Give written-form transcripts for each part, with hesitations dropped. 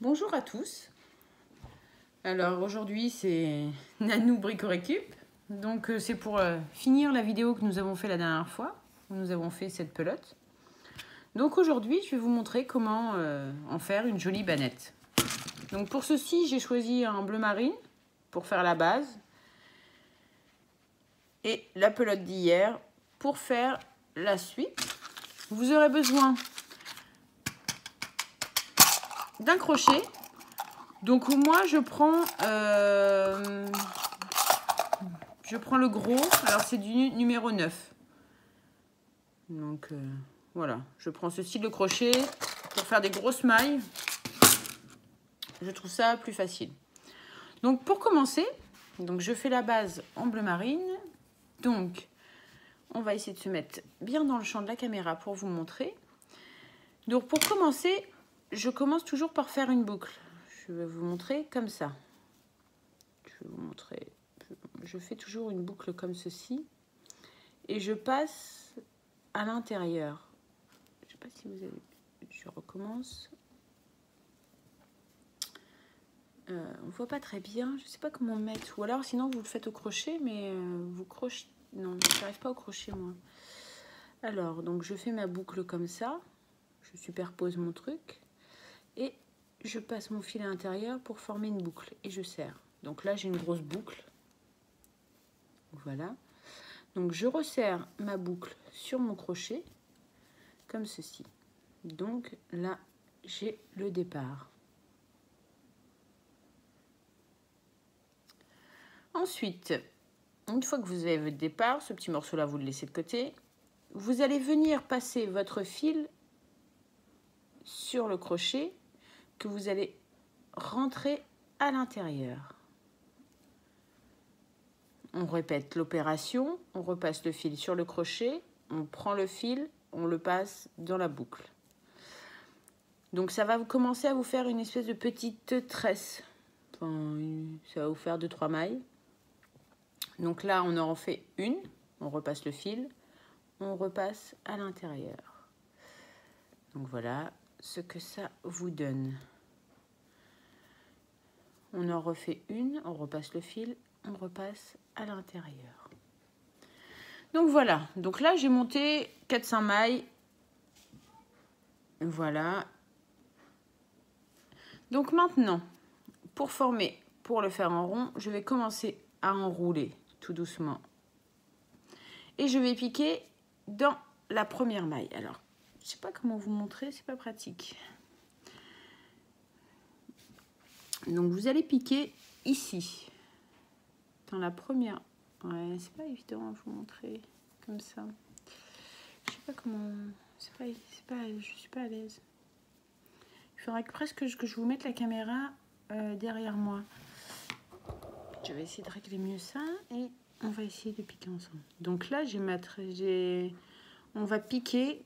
Bonjour à tous. Alors aujourd'hui c'est Nanou Brico-Récup. Donc c'est pour finir la vidéo que nous avons fait la dernière fois, où nous avons fait cette pelote. Donc aujourd'hui je vais vous montrer comment en faire une jolie bannette. Donc pour ceci j'ai choisi un bleu marine pour faire la base. Et la pelote d'hier pour faire la suite. Vous aurez besoin d'un crochet. Donc moi je prends le gros, alors c'est du numéro 9. Donc voilà, je prends ce style de crochet pour faire des grosses mailles. Je trouve ça plus facile. Donc pour commencer, donc je fais la base en bleu marine. Donc on va essayer de se mettre bien dans le champ de la caméra pour vous montrer. Donc pour commencer, je commence toujours par faire une boucle. Je vais vous montrer comme ça. Je vais vous montrer. Je fais toujours une boucle comme ceci. Et je passe à l'intérieur. Je ne sais pas si vous avez... Je recommence. On ne voit pas très bien. Je ne sais pas comment mettre. Ou alors sinon vous le faites au crochet. Mais vous crochetez... Non, je n'arrive pas au crochet moi. Alors, donc je fais ma boucle comme ça. Je superpose mon truc. Et je passe mon fil à l'intérieur pour former une boucle. Et je serre. Donc là, j'ai une grosse boucle. Voilà. Donc je resserre ma boucle sur mon crochet. Comme ceci. Donc là, j'ai le départ. Ensuite, une fois que vous avez votre départ, ce petit morceau-là, vous le laissez de côté. Vous allez venir passer votre fil sur le crochet que vous allez rentrer à l'intérieur. On répète l'opération, on repasse le fil sur le crochet, on prend le fil, on le passe dans la boucle. Donc ça va commencer à vous faire une espèce de petite tresse. Enfin, ça va vous faire 2-3 mailles. Donc là, on en fait une, on repasse le fil, on repasse à l'intérieur. Donc voilà ce que ça vous donne. On en refait une, on repasse le fil, on repasse à l'intérieur. Donc voilà, donc là j'ai monté 400 mailles. Voilà. Donc maintenant, pour le faire en rond, je vais commencer à enrouler tout doucement. Et je vais piquer dans la première maille. Alors, je ne sais pas comment vous montrer, c'est pas pratique. Donc vous allez piquer ici, dans la première. Ouais, c'est pas évident à vous montrer comme ça. Je sais pas comment. Je suis pas à l'aise. Il faudrait presque que je vous mette la caméra derrière moi. Je vais essayer de régler mieux ça et on va essayer de piquer ensemble. Donc là, on va piquer.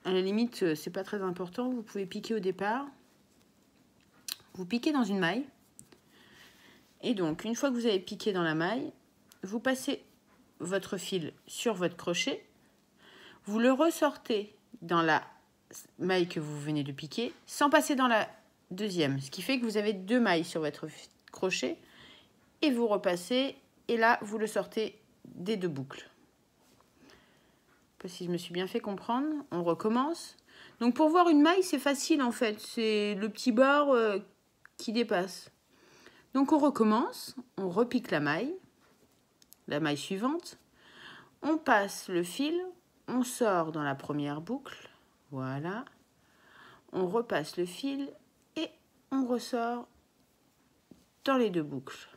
À la limite, c'est pas très important. Vous pouvez piquer au départ. Vous piquez dans une maille. Et donc, une fois que vous avez piqué dans la maille, vous passez votre fil sur votre crochet. Vous le ressortez dans la maille que vous venez de piquer, sans passer dans la deuxième. Ce qui fait que vous avez 2 mailles sur votre crochet. Et vous repassez. Et là, vous le sortez des 2 boucles. Je ne sais pas si je me suis bien fait comprendre. On recommence. Donc, pour voir une maille, c'est facile en fait. C'est le petit bord qui dépasse. Donc, on recommence. On repique la maille suivante. On passe le fil. On sort dans la première boucle. Voilà. On repasse le fil et on ressort dans les 2 boucles.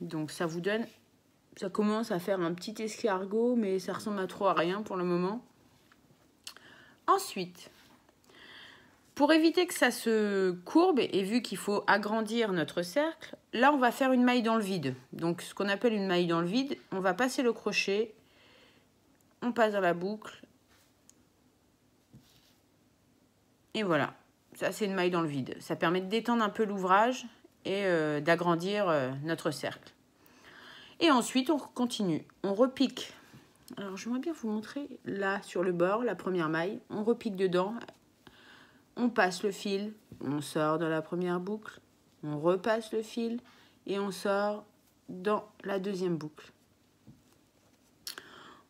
Donc, ça vous donne... Ça commence à faire un petit escargot, mais ça ressemble à trop à rien pour le moment. Ensuite, pour éviter que ça se courbe, et vu qu'il faut agrandir notre cercle, là, on va faire une maille dans le vide. Donc, ce qu'on appelle une maille dans le vide, on va passer le crochet, on passe dans la boucle, et voilà. Ça, c'est une maille dans le vide. Ça permet de détendre un peu l'ouvrage et d'agrandir notre cercle. Et ensuite, on continue. On repique. Alors, j'aimerais bien vous montrer là, sur le bord, la première maille. On repique dedans on passe le fil, on sort dans la première boucle, on repasse le fil et on sort dans la deuxième boucle.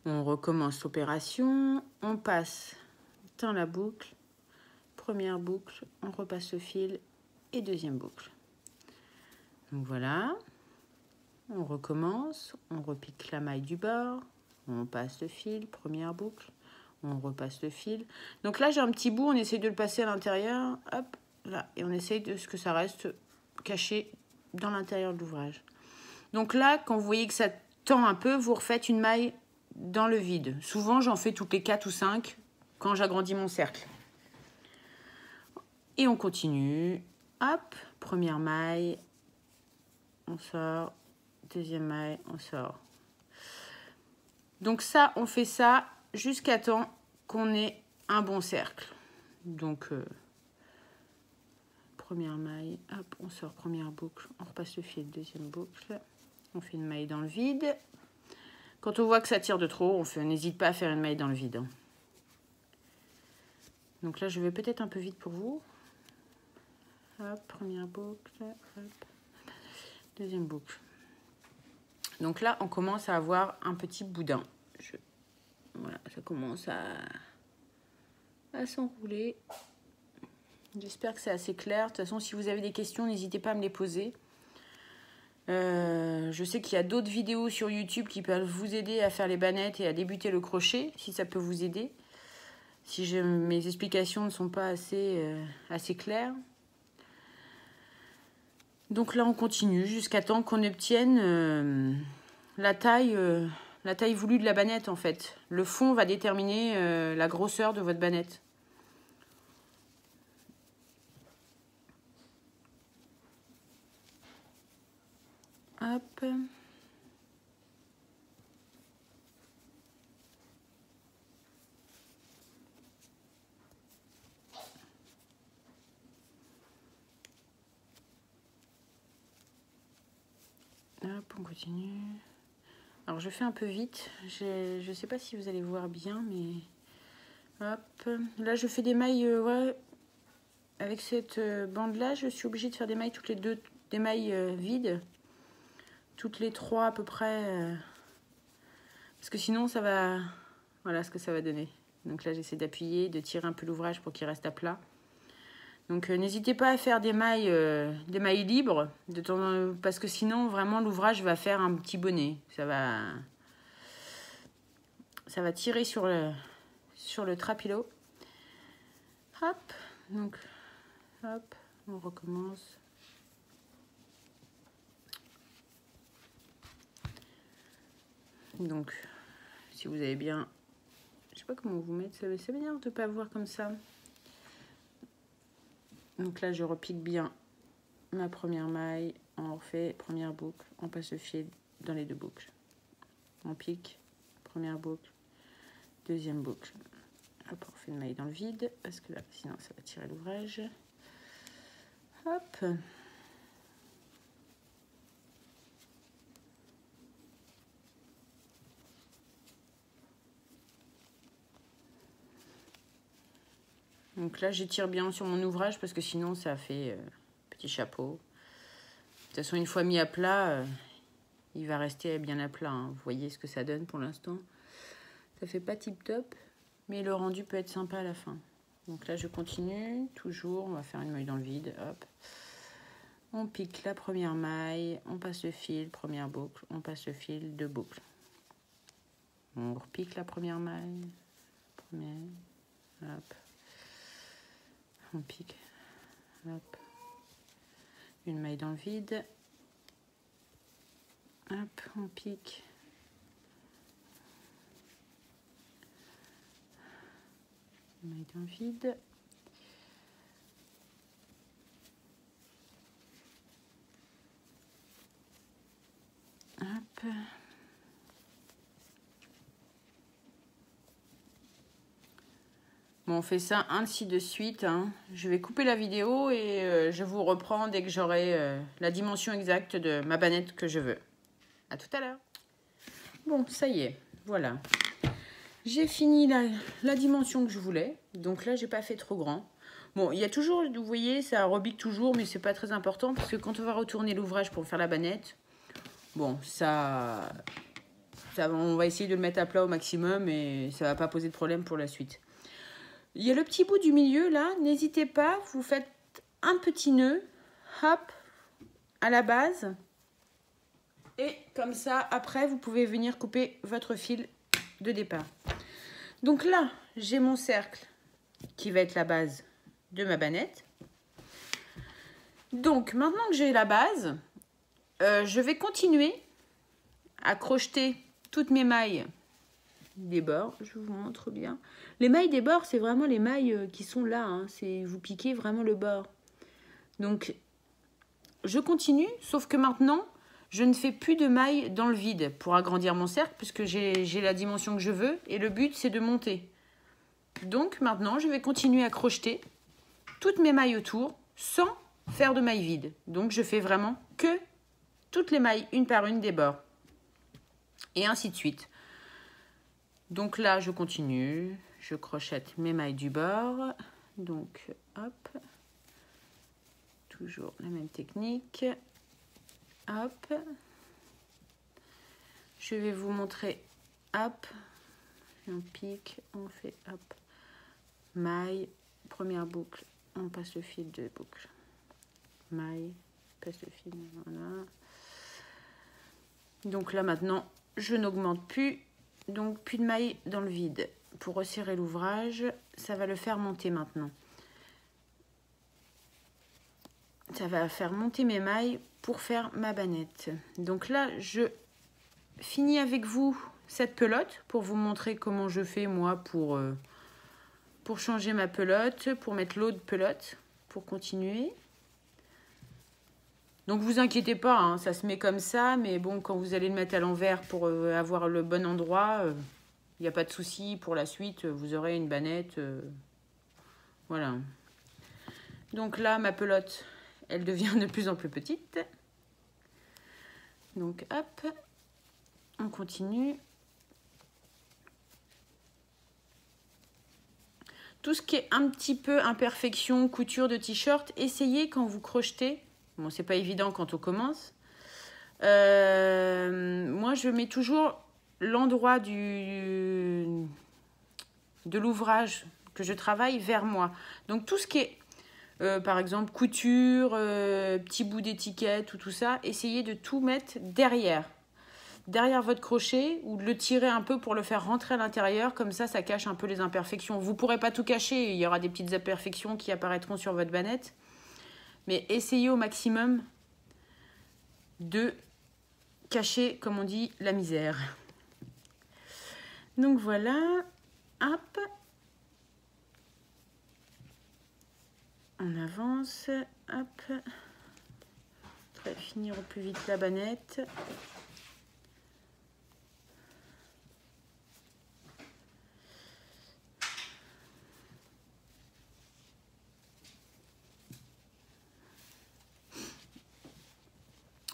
On recommence l'opération, on passe dans la boucle, première boucle, on repasse le fil et deuxième boucle. Donc voilà, on recommence, on repique la maille du bord, on passe le fil, première boucle, on repasse le fil. Donc là j'ai un petit bout, on essaie de le passer à l'intérieur, hop, là, et on essaye de ce que ça reste caché dans l'intérieur de l'ouvrage. Donc là, quand vous voyez que ça tend un peu, vous refaites une maille dans le vide. Souvent, j'en fais toutes les 4 ou 5 quand j'agrandis mon cercle. Et on continue. Hop, première maille, on sort. Deuxième maille, on sort. Donc ça, on fait ça jusqu'à temps qu'on ait un bon cercle. Donc, première maille, hop, on sort, première boucle, on repasse le fil, deuxième boucle. On fait une maille dans le vide. Quand on voit que ça tire de trop, on n'hésite pas à faire une maille dans le vide. Donc là, je vais peut-être un peu vite pour vous. Hop, première boucle, hop, deuxième boucle. Donc là, on commence à avoir un petit boudin. Voilà, ça commence à s'enrouler. J'espère que c'est assez clair. De toute façon, si vous avez des questions, n'hésitez pas à me les poser. Je sais qu'il y a d'autres vidéos sur YouTube qui peuvent vous aider à faire les bannettes et à débuter le crochet, si ça peut vous aider. Si mes explications ne sont pas assez claires. Donc là, on continue jusqu'à temps qu'on obtienne la taille voulue de la bannette, en fait. Le fond va déterminer la grosseur de votre bannette. Hop. Hop, on continue. Alors, je fais un peu vite. Je ne sais pas si vous allez voir bien, mais... Hop. Là, je fais des mailles... ouais. Avec cette bande-là, je suis obligée de faire des mailles toutes les deux, des mailles vides. Toutes les 3 à peu près. Parce que sinon, ça va... Voilà ce que ça va donner. Donc là, j'essaie d'appuyer, de tirer un peu l'ouvrage pour qu'il reste à plat. Donc n'hésitez pas à faire des mailles libres, parce que sinon, vraiment, l'ouvrage va faire un petit bonnet. Ça va tirer sur le trapilo. Hop, donc, hop, on recommence. Donc, si vous avez bien... Je sais pas comment vous mettre, ça m'énerve de ne pas voir comme ça. Donc là, je repique bien ma première maille, on refait première boucle, on passe le fil dans les deux boucles. On pique, première boucle, deuxième boucle. Hop, on fait une maille dans le vide, parce que là, sinon, ça va tirer l'ouvrage. Hop. Donc là, j'étire bien sur mon ouvrage parce que sinon, ça fait petit chapeau. De toute façon, une fois mis à plat, il va rester bien à plat. Hein. Vous voyez ce que ça donne pour l'instant. Ça fait pas tip top, mais le rendu peut être sympa à la fin. Donc là, je continue. Toujours, on va faire une maille dans le vide. Hop. On pique la première maille, on passe le fil, première boucle, on passe le fil, deux boucles. On repique la première maille, hop. On pique, hop, une maille dans le vide, hop, on pique, une maille dans le vide, hop, bon, on fait ça ainsi de suite. Hein. Je vais couper la vidéo et je vous reprends dès que j'aurai la dimension exacte de ma bannette que je veux. À tout à l'heure. Bon, ça y est, voilà. J'ai fini la dimension que je voulais. Donc là, j'ai pas fait trop grand. Bon, il y a toujours, vous voyez, ça rebique toujours, mais c'est pas très important parce que quand on va retourner l'ouvrage pour faire la bannette, bon, on va essayer de le mettre à plat au maximum et ça va pas poser de problème pour la suite. Il y a le petit bout du milieu là, n'hésitez pas, vous faites un petit nœud, hop, à la base. Et comme ça, après, vous pouvez venir couper votre fil de départ. Donc là, j'ai mon cercle qui va être la base de ma bannette. Donc, maintenant que j'ai la base, je vais continuer à crocheter toutes mes mailles des bords. Je vous montre bien. Les mailles des bords, c'est vraiment les mailles qui sont là. Hein. Vous piquez vraiment le bord. Donc, je continue, sauf que maintenant, je ne fais plus de mailles dans le vide pour agrandir mon cercle, puisque j'ai la dimension que je veux, et le but, c'est de monter. Donc, maintenant, je vais continuer à crocheter toutes mes mailles autour, sans faire de mailles vides. Donc, je fais vraiment que toutes les mailles, une par une, des bords. Et ainsi de suite. Donc là, je continue, je crochette mes mailles du bord. Donc, hop. Toujours la même technique. Hop. Je vais vous montrer, hop. On pique, on fait, hop. Maille, première boucle, on passe le fil de boucle. Maille, passe le fil, voilà. Donc là, maintenant, je n'augmente plus. Donc, plus de mailles dans le vide. Pour resserrer l'ouvrage, ça va le faire monter maintenant. Ça va faire monter mes mailles pour faire ma bannette. Donc là, je finis avec vous cette pelote pour vous montrer comment je fais moi pour changer ma pelote, pour mettre l'autre pelote, pour continuer. Donc vous inquiétez pas, hein, ça se met comme ça, mais bon, quand vous allez le mettre à l'envers pour avoir le bon endroit, il n'y a pas de souci pour la suite, vous aurez une bannette. Voilà. Donc là, ma pelote, elle devient de plus en plus petite. Donc hop, on continue. Tout ce qui est un petit peu imperfection, couture de t-shirt, essayez quand vous crochetez. Bon, c'est pas évident quand on commence. Moi, je mets toujours l'endroit de l'ouvrage que je travaille vers moi. Donc, tout ce qui est, par exemple, couture, petit bout d'étiquette ou tout ça, essayez de tout mettre derrière votre crochet ou de le tirer un peu pour le faire rentrer à l'intérieur. Comme ça, ça cache un peu les imperfections. Vous ne pourrez pas tout cacher. Il y aura des petites imperfections qui apparaîtront sur votre bannette. Mais essayez au maximum de cacher, comme on dit, la misère. Donc voilà, hop. On avance, hop. On va finir au plus vite la bannette.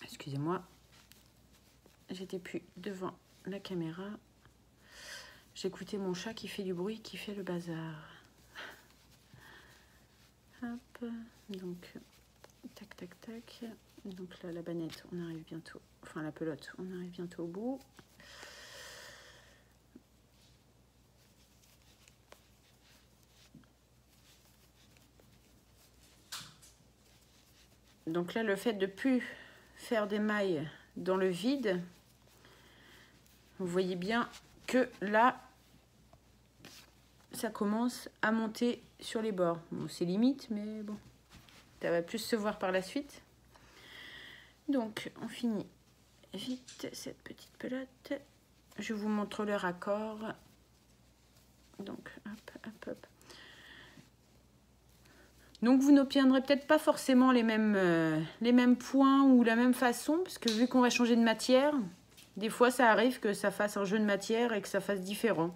Excusez-moi, j'étais plus devant la caméra. J'écoutais mon chat qui fait du bruit, qui fait le bazar. Hop, donc tac tac tac. Donc là, la bannette, on arrive bientôt. Enfin, la pelote, on arrive bientôt au bout. Donc là, le fait de plus faire des mailles dans le vide, vous voyez bien que là, ça commence à monter sur les bords. Bon, c'est limite, mais bon, ça va plus se voir par la suite. Donc, on finit vite cette petite pelote. Je vous montre le raccord. Donc, hop, hop, hop. Donc, vous n'obtiendrez peut-être pas forcément les mêmes points ou la même façon, parce que vu qu'on va changer de matière, des fois, ça arrive que ça fasse un jeu de matière et que ça fasse différent.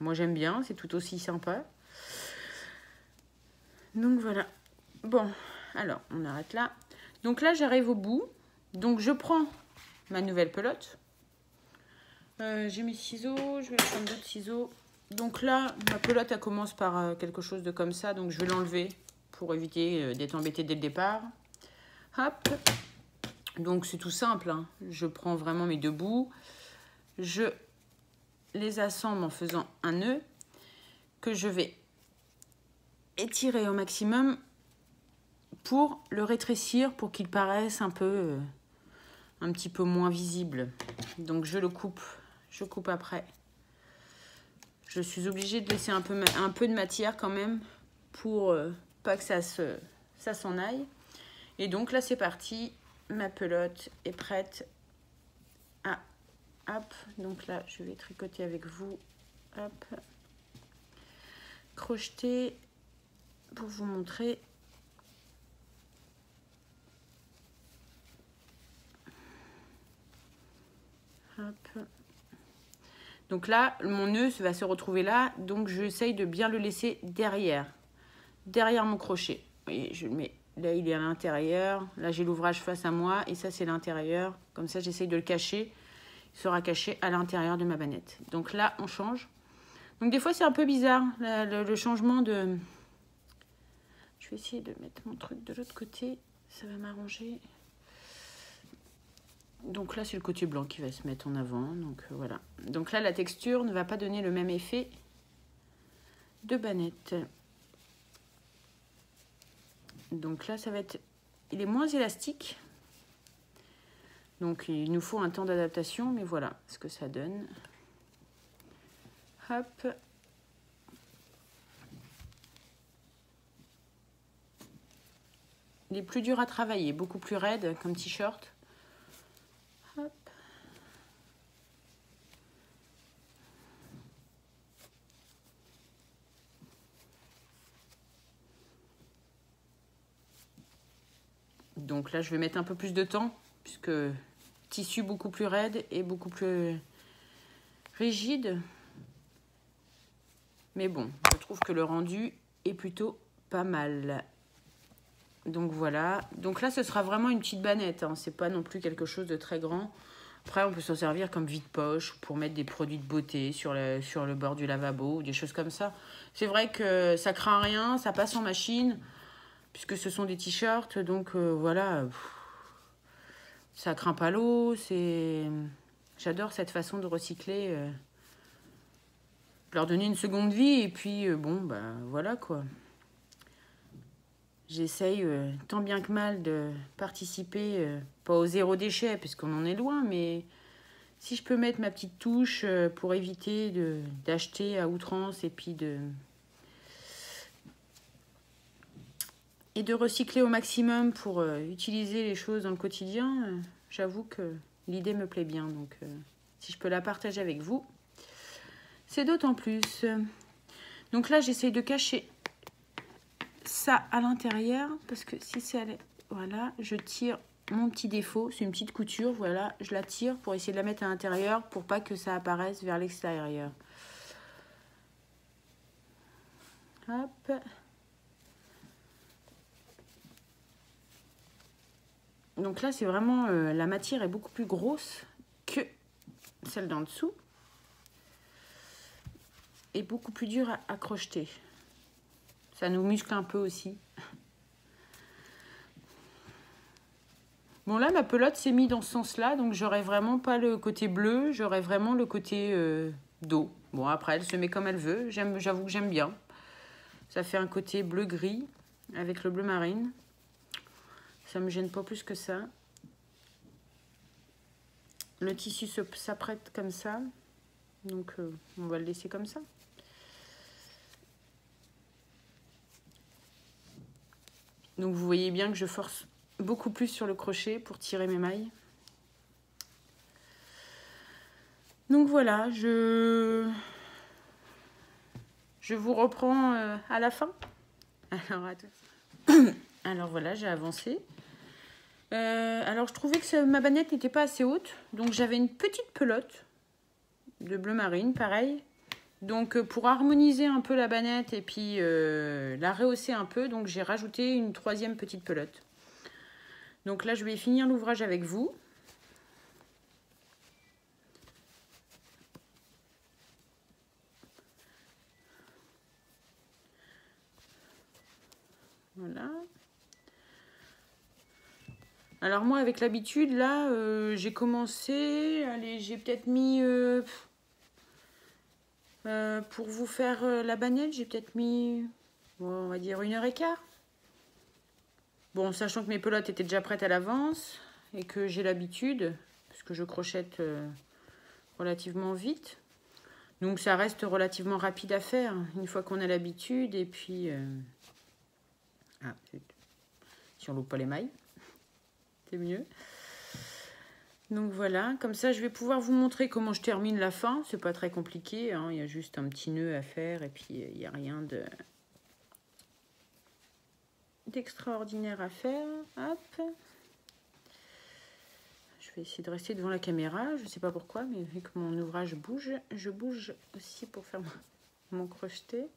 Moi, j'aime bien, c'est tout aussi sympa. Donc, voilà. Bon, alors, on arrête là. Donc là, j'arrive au bout. Donc, je prends ma nouvelle pelote. J'ai mes ciseaux, je vais prendre d'autres ciseaux. Donc là, ma pelote, elle commence par quelque chose de comme ça. Donc je vais l'enlever pour éviter d'être embêtée dès le départ. Hop. Donc c'est tout simple, hein. Je prends vraiment mes deux bouts. Je les assemble en faisant un nœud que je vais étirer au maximum pour le rétrécir, pour qu'il paraisse un petit peu moins visible. Donc je le coupe, je coupe après. Je suis obligée de laisser un peu de matière quand même pour pas que ça s'en aille. Et donc là c'est parti, ma pelote est prête à, hop, donc là je vais tricoter avec vous, hop, crocheter pour vous montrer. Hop. Donc là, mon nœud va se retrouver là, donc j'essaye de bien le laisser derrière mon crochet. Vous voyez, je le mets, là il est à l'intérieur, là j'ai l'ouvrage face à moi, et ça c'est l'intérieur. Comme ça j'essaye de le cacher, il sera caché à l'intérieur de ma banette. Donc là on change. Donc des fois c'est un peu bizarre, le changement de... Je vais essayer de mettre mon truc de l'autre côté, ça va m'arranger. Donc là, c'est le côté blanc qui va se mettre en avant. Donc voilà. Donc là, la texture ne va pas donner le même effet de banette. Donc là, ça va être... Il est moins élastique. Donc il nous faut un temps d'adaptation. Mais voilà ce que ça donne. Hop. Il est plus dur à travailler. Beaucoup plus raide comme t-shirt. Hop. Donc là, je vais mettre un peu plus de temps, puisque tissu beaucoup plus raide et beaucoup plus rigide. Mais bon, je trouve que le rendu est plutôt pas mal. Donc voilà. Donc là, ce sera vraiment une petite banette, hein. C'est pas non plus quelque chose de très grand. Après, on peut s'en servir comme vide-poche pour mettre des produits de beauté sur le bord du lavabo ou des choses comme ça. C'est vrai que ça craint rien, ça passe en machine, puisque ce sont des t-shirts. Donc voilà, ça craint pas l'eau. J'adore cette façon de recycler, leur donner une seconde vie. Et puis bon, bah voilà quoi. J'essaye tant bien que mal de participer, pas au zéro déchet, puisqu'on en est loin, mais si je peux mettre ma petite touche pour éviter d'acheter à outrance et puis de recycler au maximum pour utiliser les choses dans le quotidien, j'avoue que l'idée me plaît bien. Donc si je peux la partager avec vous, c'est d'autant plus. Donc là, j'essaye de cacher ça à l'intérieur, parce que si c'est voilà, je tire mon petit défaut, c'est une petite couture, voilà, je la tire pour essayer de la mettre à l'intérieur pour pas que ça apparaisse vers l'extérieur. Hop. Donc là, c'est vraiment la matière est beaucoup plus grosse que celle d'en dessous et beaucoup plus dure à crocheter. Ça nous muscle un peu aussi. Bon là, ma pelote s'est mise dans ce sens-là, donc j'aurai vraiment pas le côté bleu, j'aurai vraiment le côté dos. Bon, après, elle se met comme elle veut. J'avoue que j'aime bien. Ça fait un côté bleu-gris avec le bleu marine. Ça me gêne pas plus que ça. Le tissu s'apprête comme ça, donc on va le laisser comme ça. Donc vous voyez bien que je force beaucoup plus sur le crochet pour tirer mes mailles. Donc voilà, je vous reprends à la fin. Alors voilà, j'ai avancé. Alors je trouvais que ma banette n'était pas assez haute, donc j'avais une petite pelote de bleu marine, pareil. Donc pour harmoniser un peu la banette et puis la rehausser un peu, donc j'ai rajouté une troisième petite pelote. Donc là je vais finir l'ouvrage avec vous. Voilà. Alors moi, avec l'habitude, là, j'ai commencé... Allez, j'ai peut-être mis... pour vous faire la bagnette, j'ai peut-être mis... Bon, on va dire 1h15. Bon, sachant que mes pelotes étaient déjà prêtes à l'avance et que j'ai l'habitude, parce que je crochette relativement vite. Donc ça reste relativement rapide à faire, une fois qu'on a l'habitude. Et puis... Ah, si on loupe pas les mailles, c'est mieux. Donc voilà, comme ça je vais pouvoir vous montrer comment je termine la fin. C'est pas très compliqué, hein. Il y a juste un petit nœud à faire et puis il n'y a rien d'extraordinaire à faire. Hop. Je vais essayer de rester devant la caméra, je sais pas pourquoi, mais vu que mon ouvrage bouge, je bouge aussi pour faire mon crocheté.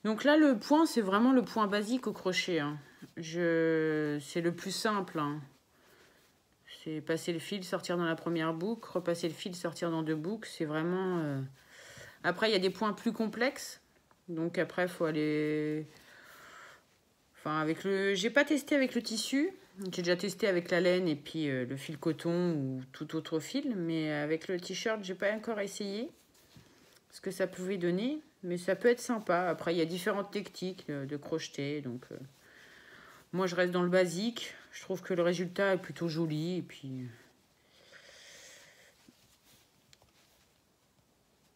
Donc là, le point, c'est vraiment le point basique au crochet, hein. C'est le plus simple, hein. C'est passer le fil, sortir dans la première boucle, repasser le fil, sortir dans 2 boucles. C'est vraiment... Après, il y a des points plus complexes. Donc après, il faut aller... Enfin, avec le... J'ai pas testé avec le tissu. J'ai déjà testé avec la laine et puis le fil coton ou tout autre fil. Mais avec le t-shirt, j'ai pas encore essayé ce que ça pouvait donner. Mais ça peut être sympa. Après, il y a différentes techniques de crocheter. Donc, moi, je reste dans le basique. Je trouve que le résultat est plutôt joli. Et puis,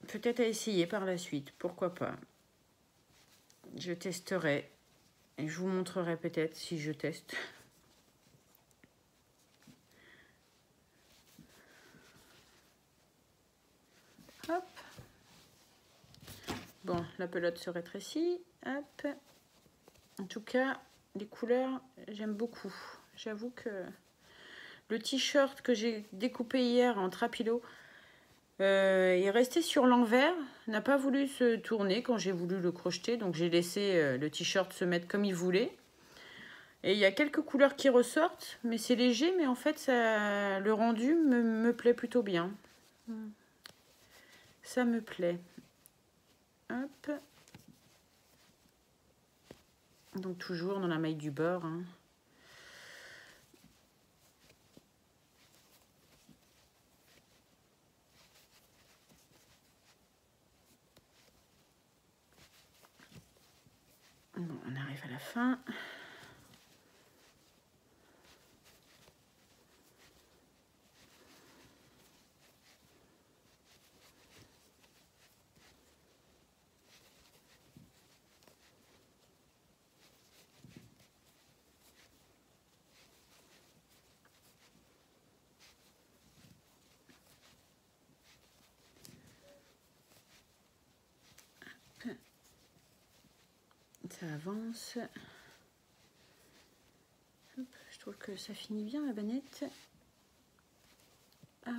peut-être à essayer par la suite. Pourquoi pas. Je testerai. Et je vous montrerai peut-être si je teste. Hop. Bon, la pelote se rétrécit. Hop. En tout cas, les couleurs, j'aime beaucoup. J'avoue que le t-shirt que j'ai découpé hier en trapilo est resté sur l'envers. N'a pas voulu se tourner quand j'ai voulu le crocheter. Donc j'ai laissé le t-shirt se mettre comme il voulait. Et il y a quelques couleurs qui ressortent. Mais c'est léger. Mais en fait, ça, le rendu me plaît plutôt bien. Ça me plaît. Hop. Donc toujours dans la maille du bord, hein. Bon, on arrive à la fin. Ça avance. Hop, je trouve que ça finit bien la banette. Hop.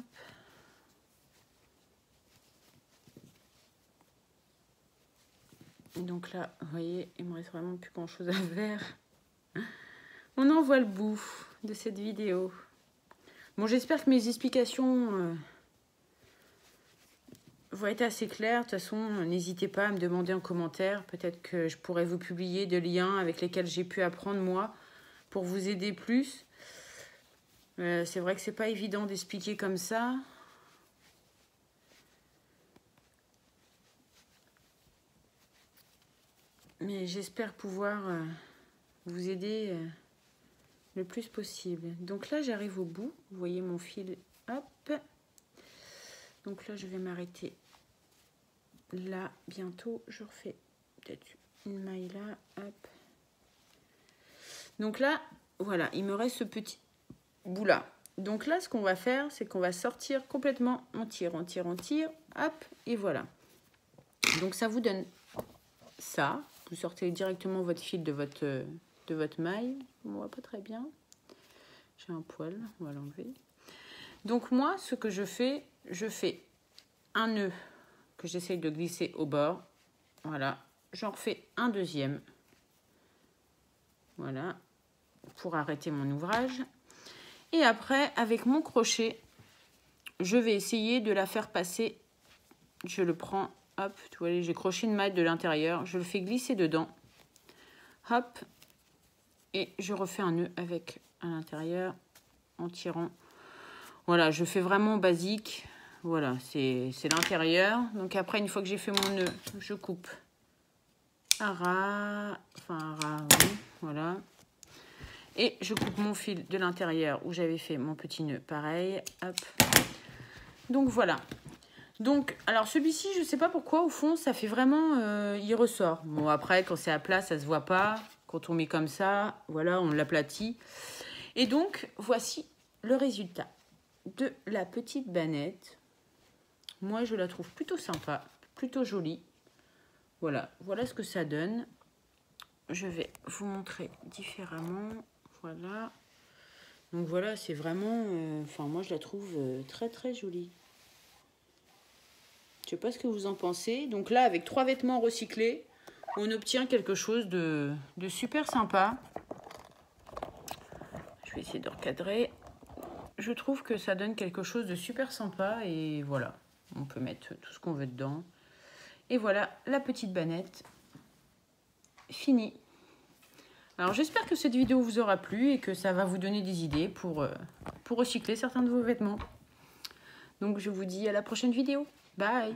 Donc là, vous voyez, il me reste vraiment plus grand chose à faire. On en voit le bout de cette vidéo. Bon, j'espère que mes explications vont être assez claires. De toute façon, n'hésitez pas à me demander en commentaire. Peut-être que je pourrais vous publier des liens avec lesquels j'ai pu apprendre moi pour vous aider plus. C'est vrai que c'est pas évident d'expliquer comme ça. Mais j'espère pouvoir vous aider le plus possible. Donc là, j'arrive au bout. Vous voyez mon fil. Hop. Donc là, je vais m'arrêter là. Bientôt, je refais peut-être une maille là. Hop. Donc là, voilà, il me reste ce petit bout là. Donc là, ce qu'on va faire, c'est qu'on va sortir complètement. On tire, on tire, on tire. Hop, et voilà. Donc ça vous donne ça. Vous sortez directement votre fil de votre maille. On voit pas très bien. J'ai un poil, on va l'enlever. Donc moi, ce que je fais un nœud que j'essaye de glisser au bord. Voilà, j'en refais un deuxième. Voilà, pour arrêter mon ouvrage. Et après, avec mon crochet, je vais essayer de la faire passer. Je le prends, hop, vous voyez, j'ai crochet une maille de l'intérieur. Je le fais glisser dedans Hop. Et je refais un nœud avec à l'intérieur en tirant. Voilà, je fais vraiment basique. Voilà, c'est l'intérieur. Donc après, une fois que j'ai fait mon nœud, je coupe un ras. Enfin, un ras, oui, voilà. Et je coupe mon fil de l'intérieur où j'avais fait mon petit nœud. Pareil, hop. Donc voilà. Donc, alors celui-ci, je ne sais pas pourquoi, au fond, ça fait vraiment... il ressort. Bon, après, quand c'est à plat, ça ne se voit pas. Quand on met comme ça, voilà, on l'aplatit. Et donc, voici le résultat de la petite banette. Moi, je la trouve plutôt sympa, plutôt jolie. Voilà, voilà ce que ça donne. Je vais vous montrer différemment. Voilà. Donc voilà, c'est vraiment... Enfin, moi, je la trouve très, très jolie. Je sais pas ce que vous en pensez. Donc là, avec 3 vêtements recyclés, on obtient quelque chose de super sympa. Je vais essayer de recadrer. Je trouve que ça donne quelque chose de super sympa et voilà. On peut mettre tout ce qu'on veut dedans. Et voilà, la petite banette finie. Alors j'espère que cette vidéo vous aura plu et que ça va vous donner des idées pour recycler certains de vos vêtements. Donc je vous dis à la prochaine vidéo. Bye!